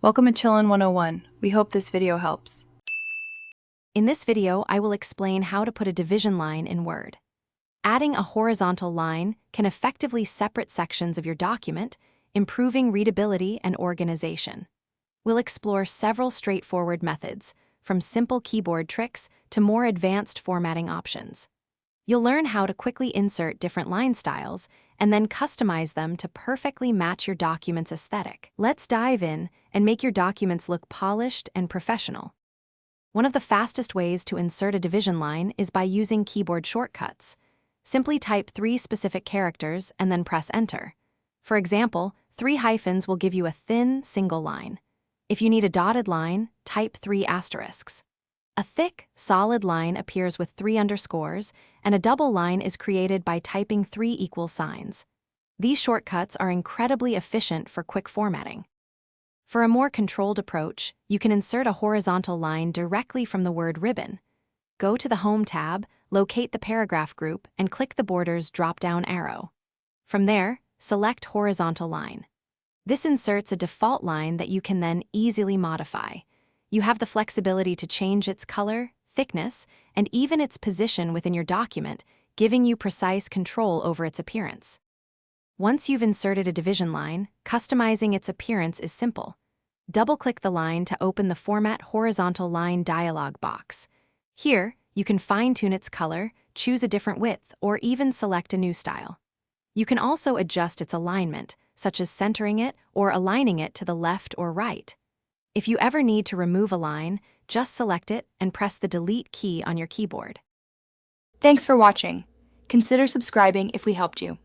Welcome to Chillin' 101. We hope this video helps. In this video, I will explain how to put a division line in Word. Adding a horizontal line can effectively separate sections of your document, improving readability and organization. We'll explore several straightforward methods, from simple keyboard tricks to more advanced formatting options. You'll learn how to quickly insert different line styles and then customize them to perfectly match your document's aesthetic. Let's dive in and make your documents look polished and professional. One of the fastest ways to insert a division line is by using keyboard shortcuts. Simply type 3 specific characters and then press Enter. For example, 3 hyphens will give you a thin, single line. If you need a dotted line, type 3 asterisks. A thick, solid line appears with 3 underscores, and a double line is created by typing 3 equal signs. These shortcuts are incredibly efficient for quick formatting. For a more controlled approach, you can insert a horizontal line directly from the word ribbon. Go to the Home tab, locate the paragraph group, and click the Borders drop-down arrow. From there, select Horizontal Line. This inserts a default line that you can then easily modify. You have the flexibility to change its color, thickness, and even its position within your document, giving you precise control over its appearance. Once you've inserted a division line, customizing its appearance is simple. Double-click the line to open the Format Horizontal Line dialog box. Here, you can fine-tune its color, choose a different width, or even select a new style. You can also adjust its alignment, such as centering it or aligning it to the left or right. If you ever need to remove a line, just select it and press the Delete key on your keyboard. Thanks for watching. Consider subscribing if we helped you.